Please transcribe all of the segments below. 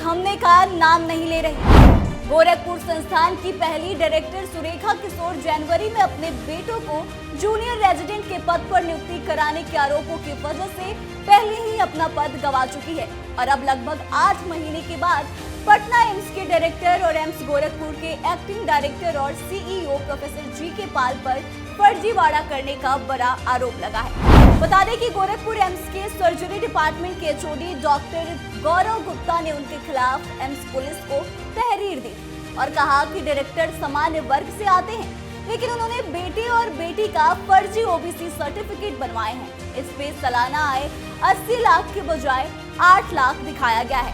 थमने का नाम नहीं ले रही। गोरखपुर संस्थान की पहली डायरेक्टर सुरेखा किशोर जनवरी में अपने बेटों को जूनियर रेजिडेंट के पद पर नियुक्ति कराने के आरोपों की वजह से पहले ही अपना पद गंवा चुकी है और अब लगभग 8 महीने के बाद पटना एम्स के डायरेक्टर और एम्स गोरखपुर के एक्टिंग डायरेक्टर और सीईओ प्रोफेसर जी.के. पाल पर फर्जीवाड़ा करने का बड़ा आरोप लगा है। बता दें कि गोरखपुर एम्स के सर्जरी डिपार्टमेंट के एचओडी डॉक्टर गौरव गुप्ता ने उनके खिलाफ एम्स पुलिस को तहरीर दी और कहा कि डायरेक्टर सामान्य वर्ग से आते हैं, लेकिन उन्होंने बेटे और बेटी का फर्जी ओबीसी सर्टिफिकेट बनवाए हैं। इस पे सालाना आय 80 लाख के बजाय 8 लाख दिखाया गया है।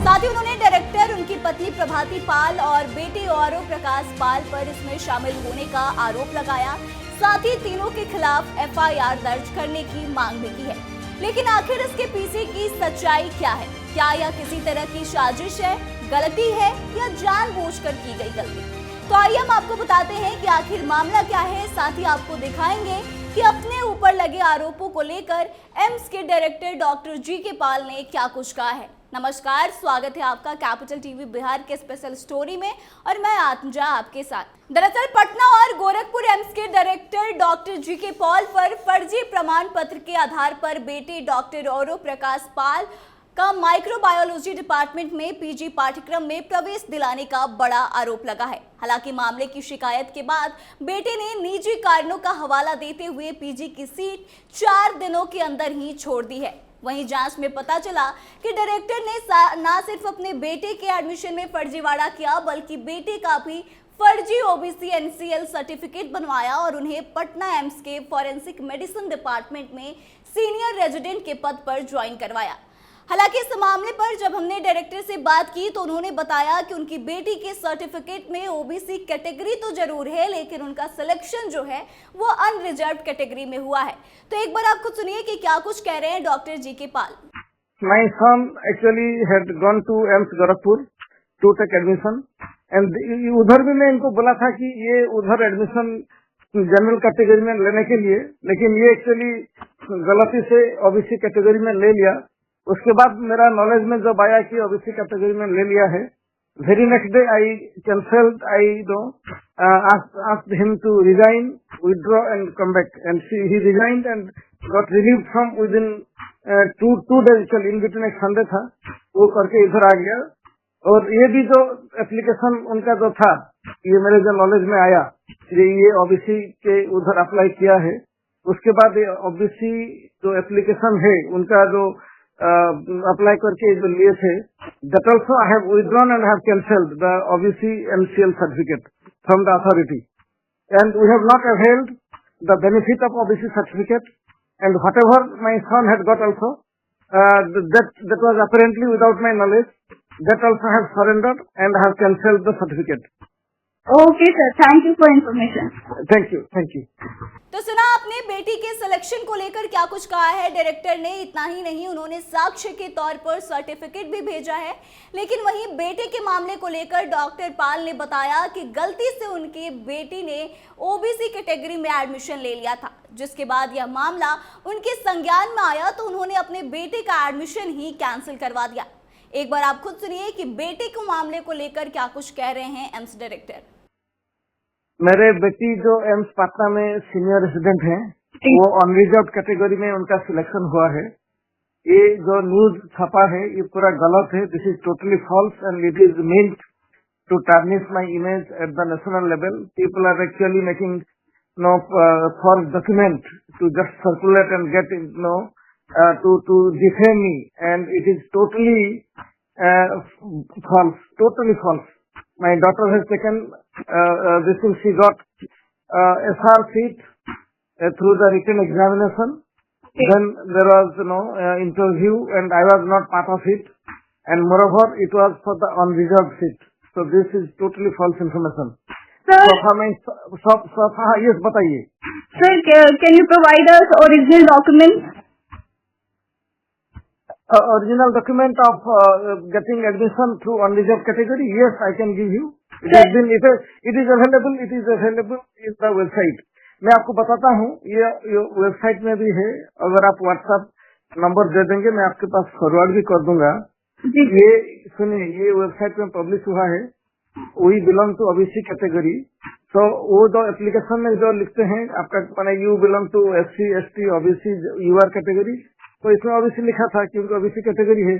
साथ ही उन्होंने डायरेक्टर, उनकी पत्नी प्रभाती पाल और बेटे और प्रकाश पाल पर इसमें शामिल होने का आरोप लगाया। साथ ही तीनों के खिलाफ एफआईआर दर्ज करने की मांग भी की है। लेकिन आखिर इसके पीछे की सच्चाई क्या है? क्या यह किसी तरह की साजिश है, गलती है या जानबूझकर की गई गलती? तो आइए हम आपको बताते हैं कि आखिर मामला क्या है। साथ ही आपको दिखाएंगे कि अपने ऊपर लगे आरोपों को लेकर एम्स के डायरेक्टर डॉक्टर जी.के. पाल ने क्या कुछ कहा है। नमस्कार, स्वागत है आपका कैपिटल टीवी बिहार के स्पेशल स्टोरी में और मैं आत्मजा आपके साथ। दरअसल पटना और गोरखपुर एम्स के डायरेक्टर डॉक्टर जी.के. पाल पर फर्जी प्रमाण पत्र के आधार पर बेटे डॉक्टर और प्रकाश पाल का माइक्रोबायोलॉजी डिपार्टमेंट में पीजी पाठ्यक्रम में प्रवेश दिलाने का बड़ा आरोप लगा है। हालांकि मामले की शिकायत के बाद बेटे ने निजी कारणों का हवाला देते हुए पीजी की सीट 4 दिनों के अंदर ही छोड़ दी है। वहीं जांच में पता चला कि डायरेक्टर ने न सिर्फ अपने बेटे के एडमिशन में फर्जीवाड़ा किया, बल्कि बेटे का भी फर्जी ओबीसी एनसीएल सर्टिफिकेट बनवाया और उन्हें पटना एम्स के फॉरेंसिक मेडिसिन डिपार्टमेंट में सीनियर रेजिडेंट के पद पर ज्वाइन करवाया। हालांकि इस मामले पर जब हमने डायरेक्टर से बात की तो उन्होंने बताया कि उनकी बेटी के सर्टिफिकेट में ओबीसी कैटेगरी तो जरूर है, लेकिन उनका सिलेक्शन जो है वो अनरिजर्व कैटेगरी में हुआ है। तो एक बार आप खुद सुनिए कि क्या कुछ कह रहे हैं doctor GK. Pal. My son actually had gone to AIIMS Gorakhpur to take admission and उधर भी मैं इनको बोला था कि ये उधर एडमिशन जनरल कैटेगरी में लेने के लिए, लेकिन ये एक्चुअली गलती से ओबीसी कैटेगरी में ले लिया। उसके बाद मेरा नॉलेज में जब आया कि ओबीसी कैटेगरी में ले लिया है, very next day I cancelled, asked him to resign, withdraw and come back, and he resigned and got relieved from within two days. चल इन बिटवीन एक संडे था, वो करके इधर आ गया। और ये भी जो एप्लीकेशन उनका जो था, ये मेरे जो नॉलेज में आया, ये ओबीसी के उधर अप्लाई किया है। उसके बाद ओबीसी जो एप्लीकेशन है उनका जो अप्लाई करके जो लिए थे, that also I have withdrawn and have cancelled the OBC MCL certificate from the authority, and we have not availed the benefit of OBC certificate, and whatever my son had got also, that was apparently without my knowledge, that also have surrendered and have cancelled the certificate. Okay sir, thank you for information. Thank you. तो सुना आपने बेटी के selection को लेकर क्या कुछ कहा है डायरेक्टर ने। इतना ही नहीं, उन्होंने साक्ष्य के तौर पर सर्टिफिकेट भी भेजा है। लेकिन वहीं बेटे के मामले को लेकर डॉक्टर पाल ने बताया कि गलती से उनकी बेटी ने ओबीसी कैटेगरी में एडमिशन ले लिया था, जिसके बाद यह मामला उनके संज्ञान में आया तो उन्होंने अपने बेटे का एडमिशन ही कैंसिल करवा दिया। एक बार आप खुद सुनिए कि बेटे के मामले को लेकर क्या कुछ कह रहे हैं एम्स डायरेक्टर। मेरे बेटी जो एम्स पटना में सीनियर रेजिडेंट हैं, वो अनरिजर्व कैटेगरी में उनका सिलेक्शन हुआ है। ये जो न्यूज छपा है ये पूरा गलत है। This is totally false and it is meant to tarnish my image at the national level. People are actually making false document to just circulate and get to defame me, and it is totally false. My daughter has taken this thing. She got SR seat through the written examination. Then there was interview, and I was not part of it. And moreover, it was for the unreserved seat. So this is totally false information. Sir, yes, बताइए. Sir, can you provide us original documents? Original document of getting admission through unreserved category? Yes, I can give you. It is available in the website. मैं आपको बताता हूँ, ये website में भी है। अगर आप व्हाट्सएप नंबर दे देंगे मैं आपके पास फॉरवर्ड भी कर दूंगा। जी ये सुनिए, ये वेबसाइट में पब्लिश हुआ है, we belong to OBC category. तो वो जो एप्लीकेशन में जो लिखते हैं आपका माने you belong to SC ST OBC UR category, तो इसमें ओबीसी लिखा था क्योंकि ओबीसी कैटेगरी है,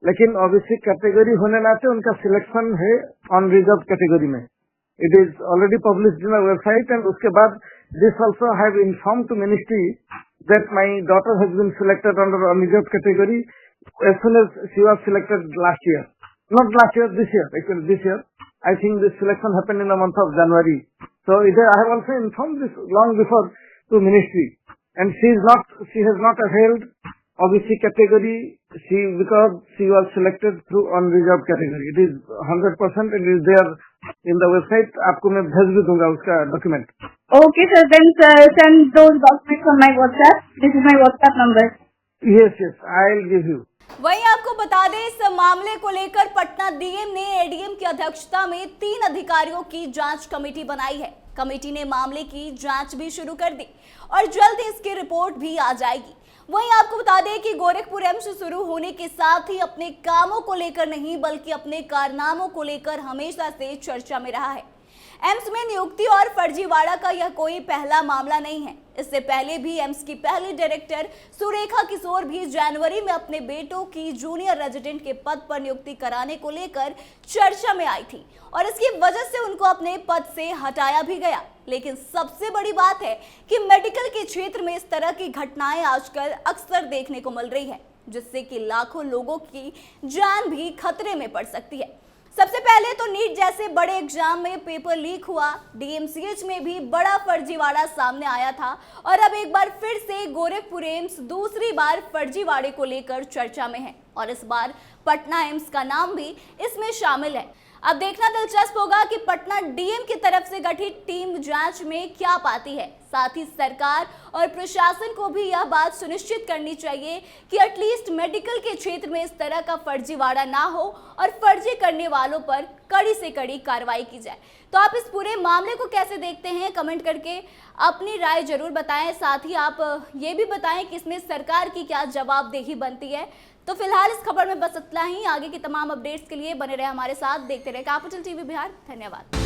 लेकिन ओबीसी कैटेगरी होने नाते उनका सिलेक्शन है ऑन रिजर्व कैटेगरी में। It is already published in website and उसके बाद this also have inform to ministry that my daughter has been selected under unreserved category as soon as she was selected last year. Not last year, this year. Actually, this year. I think this selection happened in the month of January. So I have also informed this long before to ministry. And she has not availed OBC category because she was selected through unreserved category. It is 100% and it is there in the website. आपको मैं भेज भी दूंगा उसका document. Okay, sir. Then send those documents on my WhatsApp. This is my WhatsApp number. Yes, I'll give you. वहीं आपको बता दें, इस मामले को लेकर पटना डीएम ने एडीएम की अध्यक्षता में 3 अधिकारियों की जांच कमेटी बनाई है। कमेटी ने मामले की जांच भी शुरू कर दी और जल्द ही इसकी रिपोर्ट भी आ जाएगी। वहीं आपको बता दें कि गोरखपुर एम्स शुरू होने के साथ ही अपने कामों को लेकर नहीं बल्कि अपने कारनामों को लेकर हमेशा से चर्चा में रहा है। एम्स में नियुक्ति और फर्जीवाड़ा का यह कोई पहला मामला नहीं है। इससे पहले भी एम्स की पहली डायरेक्टर सुरेखा किशोर भी जनवरी में अपने बेटों की जूनियर रेजिडेंट के पद पर नियुक्ति कराने को लेकर चर्चा में आई थी और इसकी वजह से उनको अपने पद से हटाया भी गया। लेकिन सबसे बड़ी बात है कि मेडिकल के क्षेत्र में इस तरह की घटनाएं आजकल अक्सर देखने को मिल रही है, जिससे कि लाखों लोगों की जान भी खतरे में पड़ सकती है। सबसे पहले तो नीट जैसे बड़े एग्जाम में पेपर लीक हुआ, डीएमसीएच में भी बड़ा फर्जीवाड़ा सामने आया था और अब एक बार फिर से गोरखपुर एम्स दूसरी बार फर्जीवाड़े को लेकर चर्चा में है और इस बार पटना एम्स का नाम भी इसमें शामिल है। अब देखना दिलचस्प होगा कि पटना डीएम की तरफ से गठित टीम जांच में क्या पाती है। साथ ही सरकार और प्रशासन को भी यह बात सुनिश्चित करनी चाहिए कि एटलीस्ट मेडिकल के क्षेत्र में इस तरह का फर्जीवाड़ा ना हो और फर्जी करने वालों पर कड़ी से कड़ी कार्रवाई की जाए। तो आप इस पूरे मामले को कैसे देखते हैं, कमेंट करके अपनी राय जरूर बताएं। साथ ही आप ये भी बताएं कि इसमें सरकार की क्या जवाबदेही बनती है। तो फिलहाल इस खबर में बस इतना ही। आगे की तमाम अपडेट्स के लिए बने रहे हमारे साथ, देखते रहे कैपिटल टीवी बिहार। धन्यवाद।